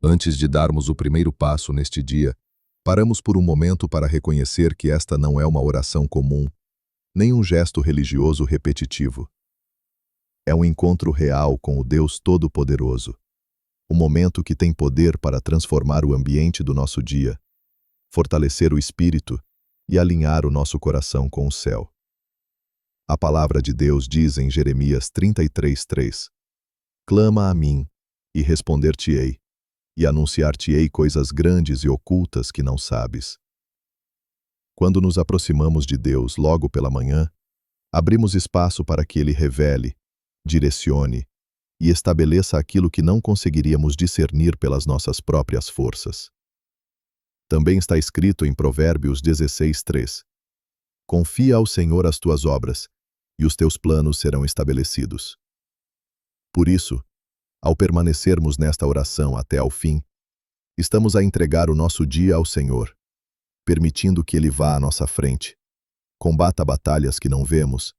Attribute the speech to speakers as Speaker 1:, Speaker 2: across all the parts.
Speaker 1: Antes de darmos o primeiro passo neste dia, paramos por um momento para reconhecer que esta não é uma oração comum, nem um gesto religioso repetitivo. É um encontro real com o Deus Todo-Poderoso, um momento que tem poder para transformar o ambiente do nosso dia, fortalecer o espírito e alinhar o nosso coração com o céu. A palavra de Deus diz em Jeremias 33:3: Clama a mim, e responder-te-ei, e anunciar-te-ei coisas grandes e ocultas que não sabes. Quando nos aproximamos de Deus logo pela manhã, abrimos espaço para que Ele revele, direcione e estabeleça aquilo que não conseguiríamos discernir pelas nossas próprias forças. Também está escrito em Provérbios 16:3: Confia ao Senhor as tuas obras, e os teus planos serão estabelecidos. Por isso, ao permanecermos nesta oração até ao fim, estamos a entregar o nosso dia ao Senhor, permitindo que Ele vá à nossa frente, combata batalhas que não vemos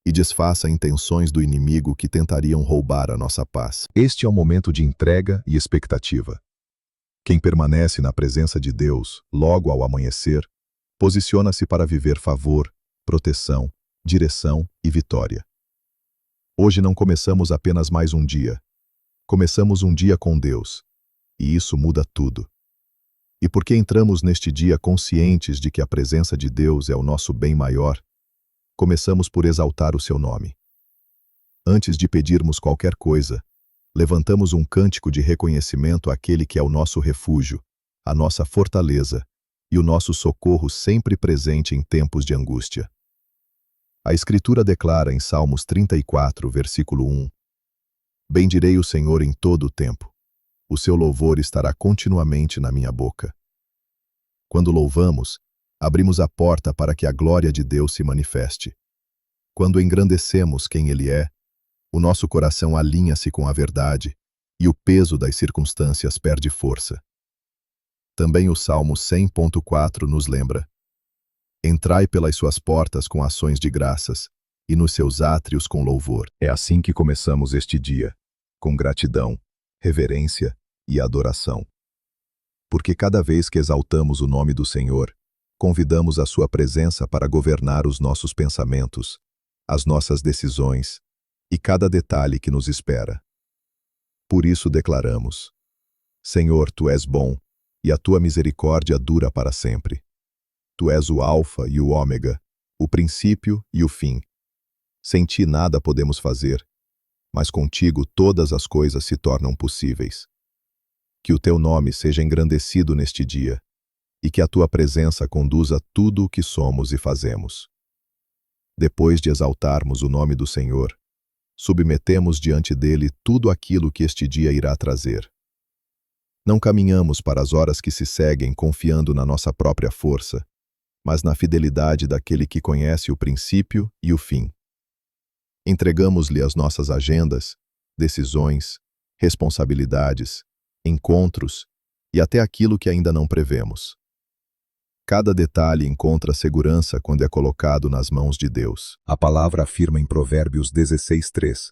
Speaker 1: e desfaça intenções do inimigo que tentariam roubar a nossa paz. Este é um momento de entrega e expectativa. Quem permanece na presença de Deus logo ao amanhecer, posiciona-se para viver favor, proteção, direção e vitória. Hoje não começamos apenas mais um dia. Começamos um dia com Deus, e isso muda tudo. E porque entramos neste dia conscientes de que a presença de Deus é o nosso bem maior, começamos por exaltar o seu nome. Antes de pedirmos qualquer coisa, levantamos um cântico de reconhecimento àquele que é o nosso refúgio, a nossa fortaleza e o nosso socorro sempre presente em tempos de angústia. A Escritura declara em Salmos 34, versículo 1: Bendirei o Senhor em todo o tempo. O seu louvor estará continuamente na minha boca. Quando louvamos, abrimos a porta para que a glória de Deus se manifeste. Quando engrandecemos quem Ele é, o nosso coração alinha-se com a verdade e o peso das circunstâncias perde força. Também o Salmo 100.4 nos lembra: Entrai pelas suas portas com ações de graças e nos seus átrios com louvor. É assim que começamos este dia, com gratidão, reverência e adoração. Porque cada vez que exaltamos o nome do Senhor, convidamos a sua presença para governar os nossos pensamentos, as nossas decisões e cada detalhe que nos espera. Por isso declaramos: Senhor, Tu és bom, e a Tua misericórdia dura para sempre. Tu és o Alfa e o Ômega, o princípio e o fim. Sem Ti nada podemos fazer, mas contigo todas as coisas se tornam possíveis. Que o Teu nome seja engrandecido neste dia, e que a Tua presença conduza tudo o que somos e fazemos. Depois de exaltarmos o nome do Senhor, submetemos diante dele tudo aquilo que este dia irá trazer. Não caminhamos para as horas que se seguem confiando na nossa própria força, mas na fidelidade daquele que conhece o princípio e o fim. Entregamos-lhe as nossas agendas, decisões, responsabilidades, encontros e até aquilo que ainda não prevemos. Cada detalhe encontra segurança quando é colocado nas mãos de Deus. A palavra afirma em Provérbios 16:3: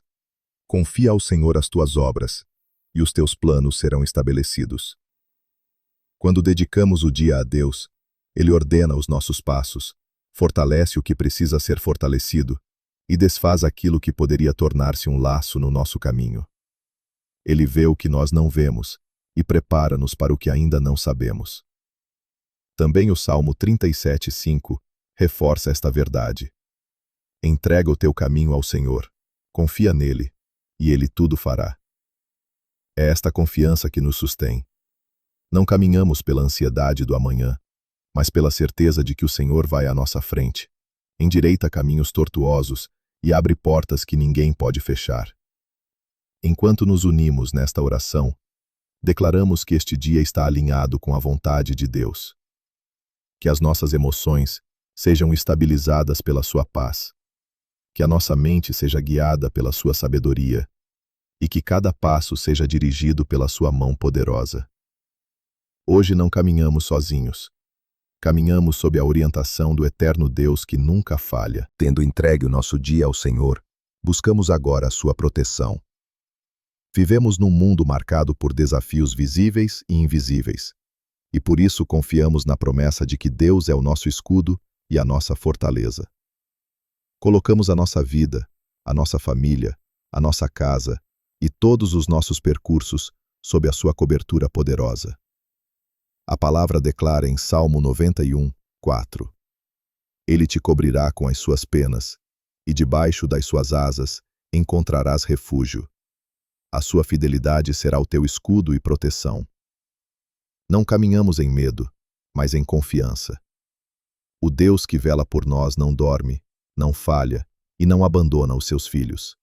Speaker 1: Confia ao Senhor as tuas obras, e os teus planos serão estabelecidos. Quando dedicamos o dia a Deus, Ele ordena os nossos passos, fortalece o que precisa ser fortalecido e desfaz aquilo que poderia tornar-se um laço no nosso caminho. Ele vê o que nós não vemos e prepara-nos para o que ainda não sabemos. Também o Salmo 37:5 reforça esta verdade. Entrega o teu caminho ao Senhor, confia nele, e Ele tudo fará. É esta confiança que nos sustém. Não caminhamos pela ansiedade do amanhã, mas pela certeza de que o Senhor vai à nossa frente, endireita caminhos tortuosos e abre portas que ninguém pode fechar. Enquanto nos unimos nesta oração, declaramos que este dia está alinhado com a vontade de Deus. Que as nossas emoções sejam estabilizadas pela sua paz, que a nossa mente seja guiada pela sua sabedoria e que cada passo seja dirigido pela sua mão poderosa. Hoje não caminhamos sozinhos. Caminhamos sob a orientação do eterno Deus que nunca falha. Tendo entregue o nosso dia ao Senhor, buscamos agora a sua proteção. Vivemos num mundo marcado por desafios visíveis e invisíveis, e por isso confiamos na promessa de que Deus é o nosso escudo e a nossa fortaleza. Colocamos a nossa vida, a nossa família, a nossa casa e todos os nossos percursos sob a sua cobertura poderosa. A palavra declara em Salmo 91, 4: Ele te cobrirá com as suas penas, e debaixo das suas asas encontrarás refúgio. A sua fidelidade será o teu escudo e proteção. Não caminhamos em medo, mas em confiança. O Deus que vela por nós não dorme, não falha e não abandona os seus filhos.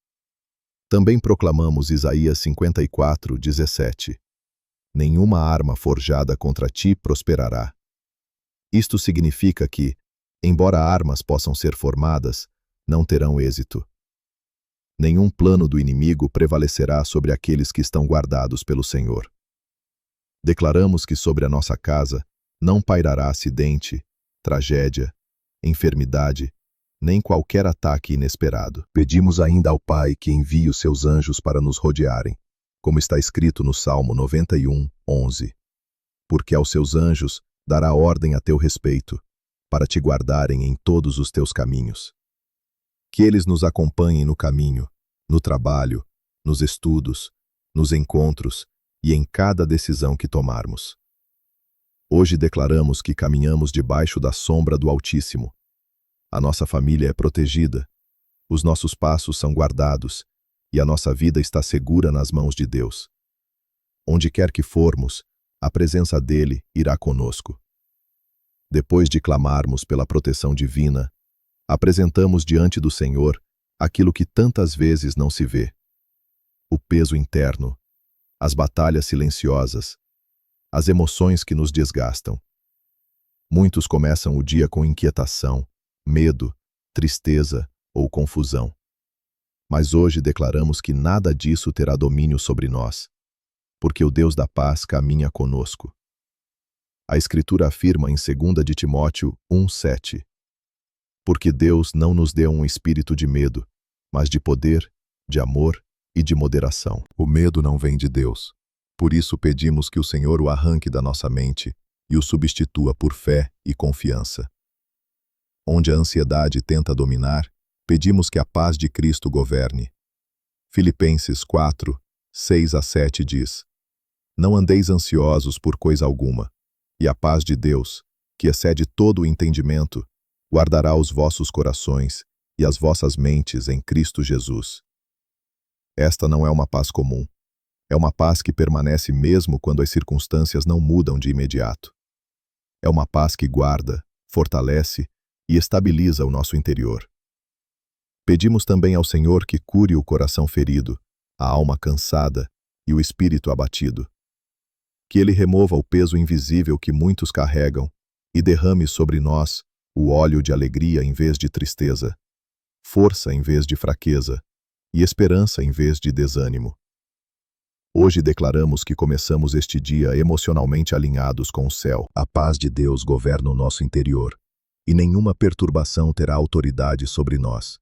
Speaker 1: Também proclamamos Isaías 54, 17. Nenhuma arma forjada contra ti prosperará. Isto significa que, embora armas possam ser formadas, não terão êxito. Nenhum plano do inimigo prevalecerá sobre aqueles que estão guardados pelo Senhor. Declaramos que sobre a nossa casa não pairará acidente, tragédia, enfermidade, nem qualquer ataque inesperado. Pedimos ainda ao Pai que envie os seus anjos para nos rodearem, como está escrito no Salmo 91, 11. Porque aos seus anjos dará ordem a teu respeito, para te guardarem em todos os teus caminhos. Que eles nos acompanhem no caminho, no trabalho, nos estudos, nos encontros e em cada decisão que tomarmos. Hoje declaramos que caminhamos debaixo da sombra do Altíssimo. A nossa família é protegida, os nossos passos são guardados e a nossa vida está segura nas mãos de Deus. Onde quer que formos, a presença dele irá conosco. Depois de clamarmos pela proteção divina, apresentamos diante do Senhor aquilo que tantas vezes não se vê: o peso interno, as batalhas silenciosas, as emoções que nos desgastam. Muitos começam o dia com inquietação, medo, tristeza ou confusão. Mas hoje declaramos que nada disso terá domínio sobre nós, porque o Deus da paz caminha conosco. A Escritura afirma em 2 de Timóteo 1:7: Porque Deus não nos deu um espírito de medo, mas de poder, de amor e de moderação. O medo não vem de Deus. Por isso pedimos que o Senhor o arranque da nossa mente e o substitua por fé e confiança. Onde a ansiedade tenta dominar, pedimos que a paz de Cristo governe. Filipenses 4, 6-7 diz: Não andeis ansiosos por coisa alguma, e a paz de Deus, que excede todo o entendimento, guardará os vossos corações e as vossas mentes em Cristo Jesus. Esta não é uma paz comum. É uma paz que permanece mesmo quando as circunstâncias não mudam de imediato. É uma paz que guarda, fortalece e estabiliza o nosso interior. Pedimos também ao Senhor que cure o coração ferido, a alma cansada e o espírito abatido. Que Ele remova o peso invisível que muitos carregam e derrame sobre nós o óleo de alegria em vez de tristeza, força em vez de fraqueza e esperança em vez de desânimo. Hoje declaramos que começamos este dia emocionalmente alinhados com o céu. A paz de Deus governa o nosso interior, e nenhuma perturbação terá autoridade sobre nós,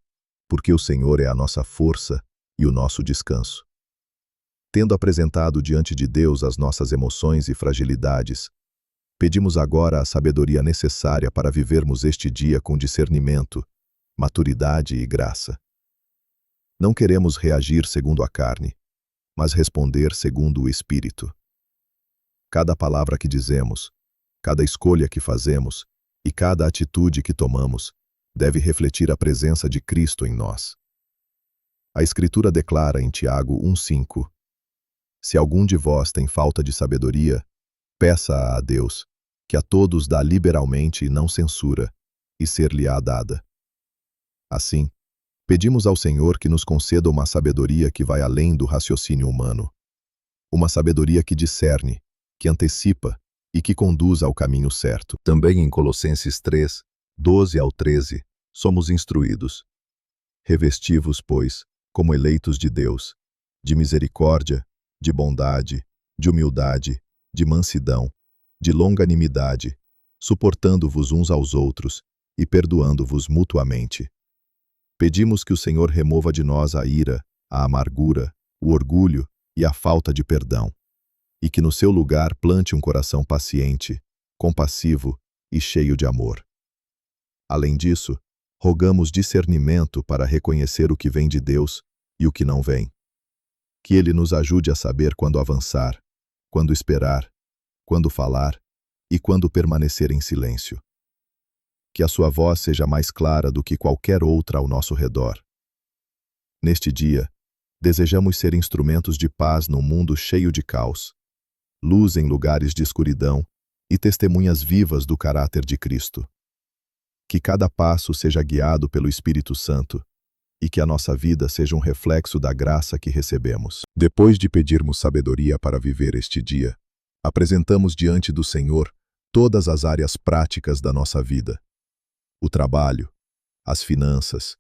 Speaker 1: porque o Senhor é a nossa força e o nosso descanso. Tendo apresentado diante de Deus as nossas emoções e fragilidades, pedimos agora a sabedoria necessária para vivermos este dia com discernimento, maturidade e graça. Não queremos reagir segundo a carne, mas responder segundo o Espírito. Cada palavra que dizemos, cada escolha que fazemos e cada atitude que tomamos deve refletir a presença de Cristo em nós. A Escritura declara em Tiago 1:5: Se algum de vós tem falta de sabedoria, peça-a a Deus, que a todos dá liberalmente e não censura, e ser-lhe-á dada. Assim, pedimos ao Senhor que nos conceda uma sabedoria que vai além do raciocínio humano. Uma sabedoria que discerne, que antecipa e que conduz ao caminho certo. Também em Colossenses 3, 12-13, somos instruídos: Revesti-vos, pois, como eleitos de Deus, de misericórdia, de bondade, de humildade, de mansidão, de longanimidade, suportando-vos uns aos outros e perdoando-vos mutuamente. Pedimos que o Senhor remova de nós a ira, a amargura, o orgulho e a falta de perdão, e que no seu lugar plante um coração paciente, compassivo e cheio de amor. Além disso, rogamos discernimento para reconhecer o que vem de Deus e o que não vem. Que Ele nos ajude a saber quando avançar, quando esperar, quando falar e quando permanecer em silêncio. Que a sua voz seja mais clara do que qualquer outra ao nosso redor. Neste dia, desejamos ser instrumentos de paz num mundo cheio de caos, luz em lugares de escuridão e testemunhas vivas do caráter de Cristo. Que cada passo seja guiado pelo Espírito Santo e que a nossa vida seja um reflexo da graça que recebemos. Depois de pedirmos sabedoria para viver este dia, apresentamos diante do Senhor todas as áreas práticas da nossa vida: o trabalho, as finanças,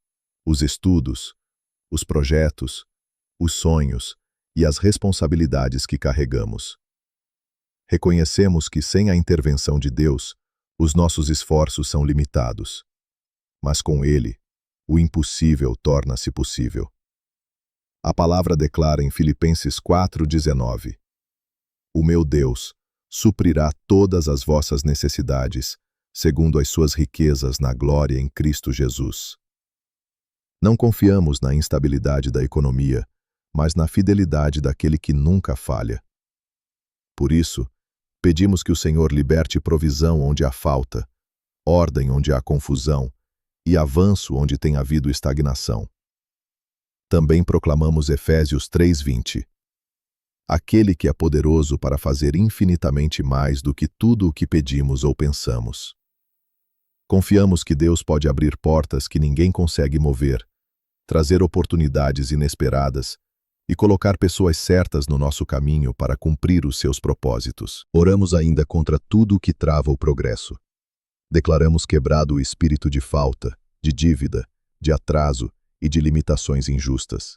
Speaker 1: os estudos, os projetos, os sonhos e as responsabilidades que carregamos. Reconhecemos que sem a intervenção de Deus, os nossos esforços são limitados. Mas com Ele, o impossível torna-se possível. A palavra declara em Filipenses 4:19: O meu Deus suprirá todas as vossas necessidades, segundo as suas riquezas na glória em Cristo Jesus. Não confiamos na instabilidade da economia, mas na fidelidade daquele que nunca falha. Por isso, pedimos que o Senhor liberte provisão onde há falta, ordem onde há confusão e avanço onde tem havido estagnação. Também proclamamos Efésios 3:20. Aquele que é poderoso para fazer infinitamente mais do que tudo o que pedimos ou pensamos. Confiamos que Deus pode abrir portas que ninguém consegue mover, trazer oportunidades inesperadas e colocar pessoas certas no nosso caminho para cumprir os seus propósitos. Oramos ainda contra tudo o que trava o progresso. Declaramos quebrado o espírito de falta, de dívida, de atraso e de limitações injustas.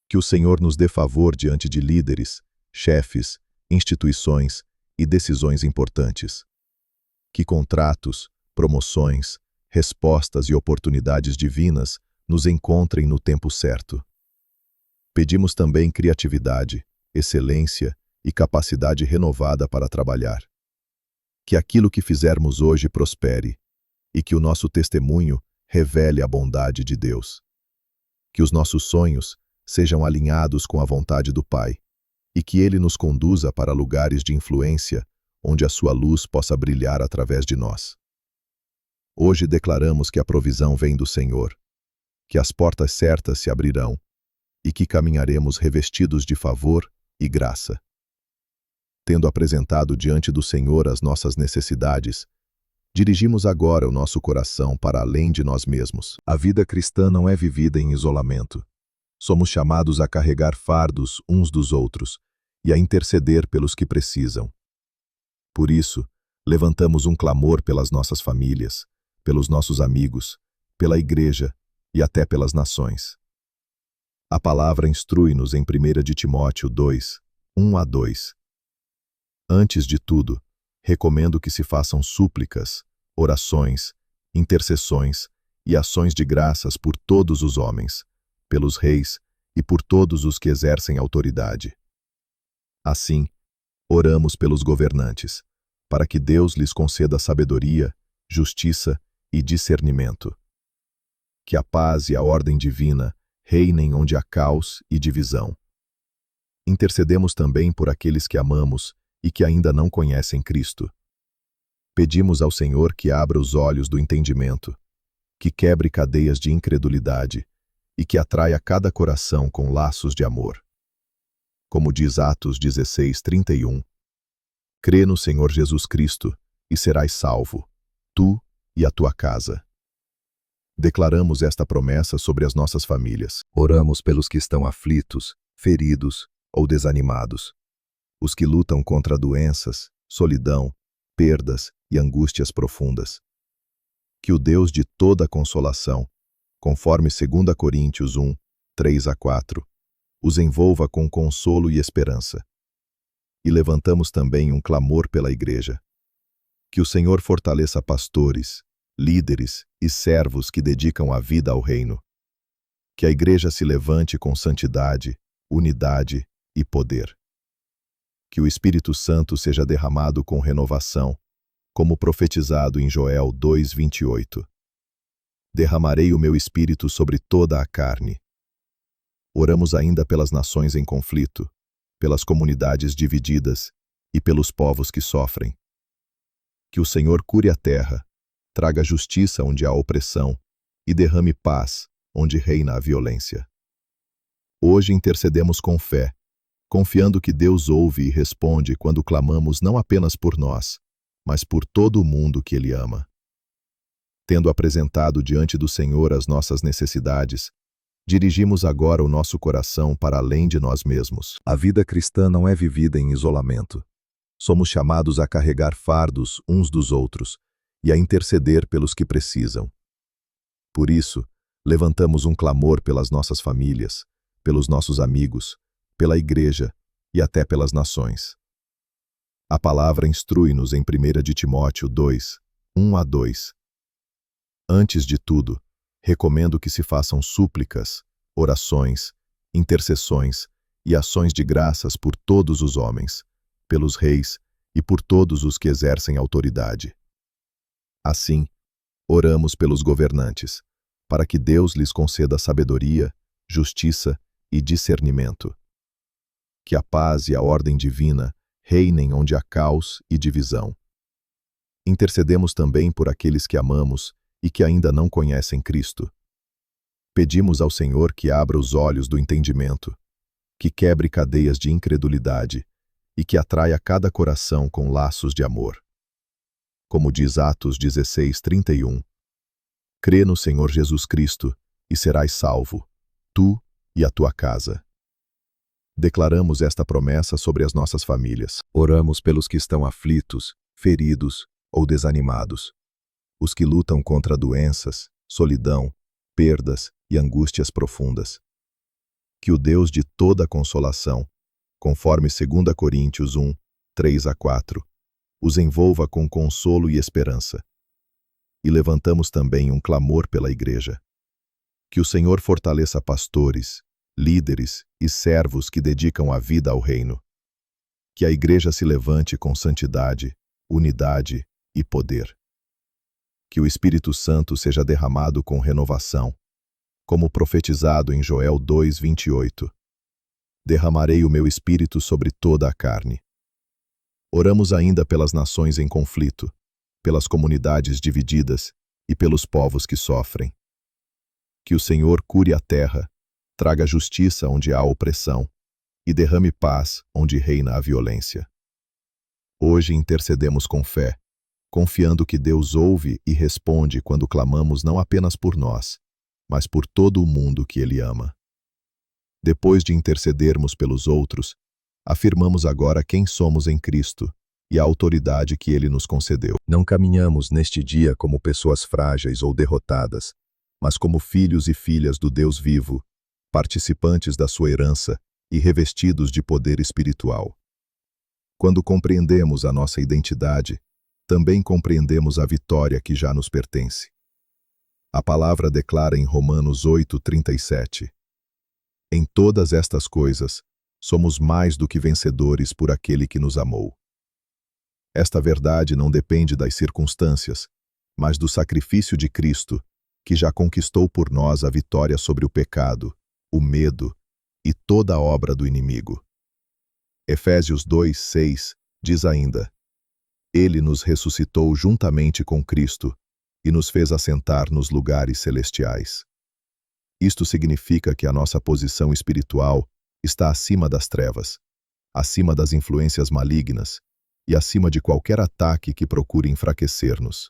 Speaker 1: Que o Senhor nos dê favor diante de líderes, chefes, instituições e decisões importantes. Que contratos, promoções, respostas e oportunidades divinas nos encontrem no tempo certo. Pedimos também criatividade, excelência e capacidade renovada para trabalhar. Que aquilo que fizermos hoje prospere e que o nosso testemunho revele a bondade de Deus. Que os nossos sonhos sejam alinhados com a vontade do Pai e que Ele nos conduza para lugares de influência onde a sua luz possa brilhar através de nós. Hoje declaramos que a provisão vem do Senhor, que as portas certas se abrirão e que caminharemos revestidos de favor e graça. Tendo apresentado diante do Senhor as nossas necessidades, dirigimos agora o nosso coração para além de nós mesmos. A vida cristã não é vivida em isolamento. Somos chamados a carregar fardos uns dos outros e a interceder pelos que precisam. Por isso, levantamos um clamor pelas nossas famílias, pelos nossos amigos, pela igreja e até pelas nações. A palavra instrui-nos em 1 de Timóteo 2, 1-2. Antes de tudo, recomendo que se façam súplicas, orações, intercessões e ações de graças por todos os homens, pelos reis e por todos os que exercem autoridade. Assim, oramos pelos governantes, para que Deus lhes conceda sabedoria, justiça e discernimento. Que a paz e a ordem divina reinem onde há caos e divisão. Intercedemos também por aqueles que amamos e que ainda não conhecem Cristo. Pedimos ao Senhor que abra os olhos do entendimento, que quebre cadeias de incredulidade e que atraia cada coração com laços de amor. Como diz Atos 16:31, crê no Senhor Jesus Cristo e serás salvo, tu e a tua casa. Declaramos esta promessa sobre as nossas famílias. Oramos pelos que estão aflitos, feridos ou desanimados, os que lutam contra doenças, solidão, perdas e angústias profundas. Que o Deus de toda consolação, conforme 2 Coríntios 1, 3-4, os envolva com consolo e esperança. E levantamos também um clamor pela igreja. Que o Senhor fortaleça pastores, líderes e servos que dedicam a vida ao reino. Que a igreja se levante com santidade, unidade e poder. Que o Espírito Santo seja derramado com renovação, como profetizado em Joel 2:28. Derramarei o meu espírito sobre toda a carne. Oramos ainda pelas nações em conflito, pelas comunidades divididas e pelos povos que sofrem. Que o Senhor cure a terra, traga justiça onde há opressão e derrame paz onde reina a violência. Hoje intercedemos com fé, confiando que Deus ouve e responde quando clamamos não apenas por nós, mas por todo o mundo que Ele ama. Tendo apresentado diante do Senhor as nossas necessidades, dirigimos agora o nosso coração para além de nós mesmos. A vida cristã não é vivida em isolamento. Somos chamados a carregar fardos uns dos outros e a interceder pelos que precisam. Por isso, levantamos um clamor pelas nossas famílias, pelos nossos amigos, pela igreja e até pelas nações. A palavra instrui-nos em 1 de Timóteo 2, 1-2. Antes de tudo, recomendo que se façam súplicas, orações, intercessões e ações de graças por todos os homens, pelos reis e por todos os que exercem autoridade. Assim, oramos pelos governantes, para que Deus lhes conceda sabedoria, justiça e discernimento. Que a paz e a ordem divina reinem onde há caos e divisão. Intercedemos também por aqueles que amamos e que ainda não conhecem Cristo. Pedimos ao Senhor que abra os olhos do entendimento, que quebre cadeias de incredulidade e que atraia cada coração com laços de amor. Como diz Atos 16:31, crê no Senhor Jesus Cristo e serás salvo, tu e a tua casa. Declaramos esta promessa sobre as nossas famílias. Oramos pelos que estão aflitos, feridos ou desanimados, os que lutam contra doenças, solidão, perdas e angústias profundas. Que o Deus de toda consolação, conforme 2 Coríntios 1, 3-4, os envolva com consolo e esperança. E levantamos também um clamor pela igreja. Que o Senhor fortaleça pastores, líderes e servos que dedicam a vida ao reino. Que a igreja se levante com santidade, unidade e poder. Que o Espírito Santo seja derramado com renovação, como profetizado em Joel 2:28. Derramarei o meu espírito sobre toda a carne. Oramos ainda pelas nações em conflito, pelas comunidades divididas e pelos povos que sofrem. Que o Senhor cure a terra, traga justiça onde há opressão e derrame paz onde reina a violência. Hoje intercedemos com fé, confiando que Deus ouve e responde quando clamamos não apenas por nós, mas por todo o mundo que Ele ama. Depois de intercedermos pelos outros, afirmamos agora quem somos em Cristo e a autoridade que Ele nos concedeu. Não caminhamos neste dia como pessoas frágeis ou derrotadas, mas como filhos e filhas do Deus vivo, participantes da sua herança e revestidos de poder espiritual. Quando compreendemos a nossa identidade, também compreendemos a vitória que já nos pertence. A palavra declara em Romanos 8:37: em todas estas coisas, somos mais do que vencedores por aquele que nos amou. Esta verdade não depende das circunstâncias, mas do sacrifício de Cristo, que já conquistou por nós a vitória sobre o pecado, o medo e toda a obra do inimigo. Efésios 2:6 diz ainda: Ele nos ressuscitou juntamente com Cristo e nos fez assentar nos lugares celestiais. Isto significa que a nossa posição espiritual está acima das trevas, acima das influências malignas e acima de qualquer ataque que procure enfraquecer-nos.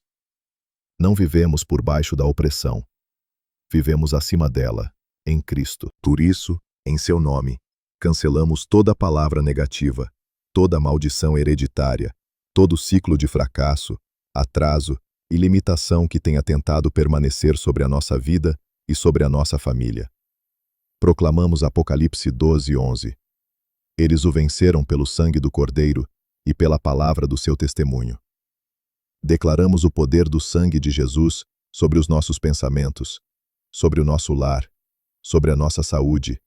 Speaker 1: Não vivemos por baixo da opressão. Vivemos acima dela, em Cristo. Por isso, em seu nome, cancelamos toda palavra negativa, toda maldição hereditária, todo ciclo de fracasso, atraso e limitação que tenha tentado permanecer sobre a nossa vida e sobre a nossa família. Proclamamos Apocalipse 12:11. Eles o venceram pelo sangue do Cordeiro e pela palavra do seu testemunho. Declaramos o poder do sangue de Jesus sobre os nossos pensamentos, sobre o nosso lar, sobre a nossa saúde,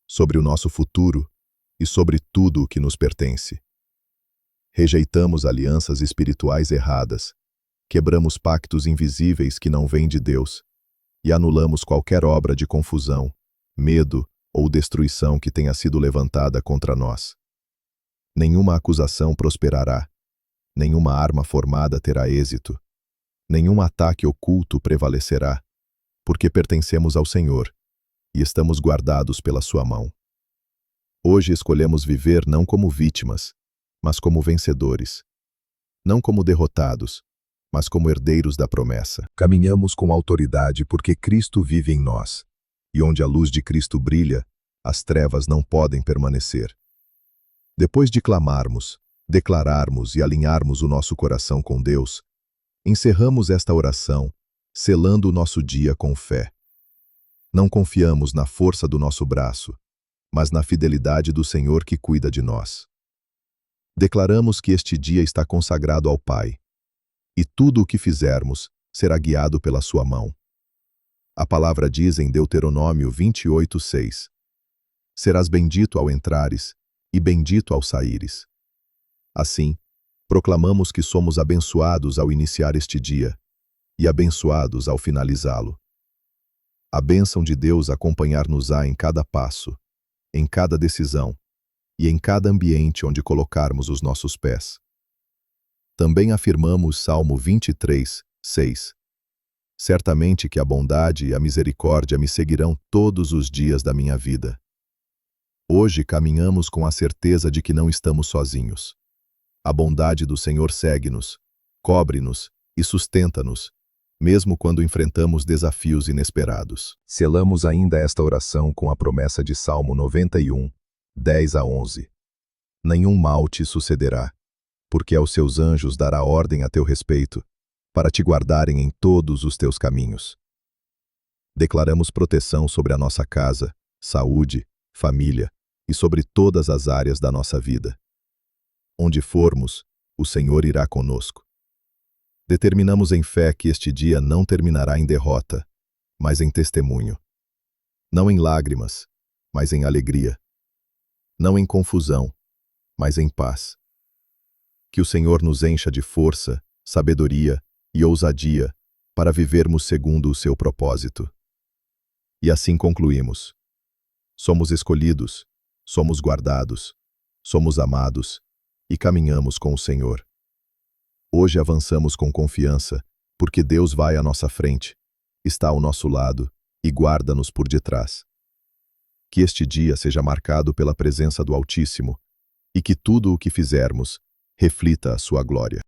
Speaker 1: sobre o nosso futuro e sobre tudo o que nos pertence. Rejeitamos alianças espirituais erradas, quebramos pactos invisíveis que não vêm de Deus e anulamos qualquer obra de confusão, medo ou destruição que tenha sido levantada contra nós. Nenhuma acusação prosperará, nenhuma arma formada terá êxito, nenhum ataque oculto prevalecerá, porque pertencemos ao Senhor e estamos guardados pela sua mão. Hoje escolhemos viver não como vítimas, mas como vencedores, não como derrotados, mas como herdeiros da promessa. Caminhamos com autoridade porque Cristo vive em nós, e onde a luz de Cristo brilha, as trevas não podem permanecer. Depois de clamarmos, declararmos e alinharmos o nosso coração com Deus, encerramos esta oração, selando o nosso dia com fé. Não confiamos na força do nosso braço, mas na fidelidade do Senhor que cuida de nós. Declaramos que este dia está consagrado ao Pai, e tudo o que fizermos será guiado pela sua mão. A palavra diz em Deuteronômio 28:6: Serás bendito ao entrares e bendito ao saíres. Assim, proclamamos que somos abençoados ao iniciar este dia e abençoados ao finalizá-lo. A bênção de Deus acompanhar-nos-á em cada passo, em cada decisão e em cada ambiente onde colocarmos os nossos pés. Também afirmamos Salmo 23:6. Certamente que a bondade e a misericórdia me seguirão todos os dias da minha vida. Hoje caminhamos com a certeza de que não estamos sozinhos. A bondade do Senhor segue-nos, cobre-nos e sustenta-nos, mesmo quando enfrentamos desafios inesperados. Selamos ainda esta oração com a promessa de Salmo 91, 10-11. Nenhum mal te sucederá, porque aos seus anjos dará ordem a teu respeito, para te guardarem em todos os teus caminhos. Declaramos proteção sobre a nossa casa, saúde, família e sobre todas as áreas da nossa vida. Onde formos, o Senhor irá conosco. Determinamos em fé que este dia não terminará em derrota, mas em testemunho. Não em lágrimas, mas em alegria. Não em confusão, mas em paz. Que o Senhor nos encha de força, sabedoria e ousadia para vivermos segundo o seu propósito. E assim concluímos. Somos escolhidos, somos guardados, somos amados e caminhamos com o Senhor. Hoje avançamos com confiança, porque Deus vai à nossa frente, está ao nosso lado e guarda-nos por detrás. Que este dia seja marcado pela presença do Altíssimo e que tudo o que fizermos reflita a sua glória.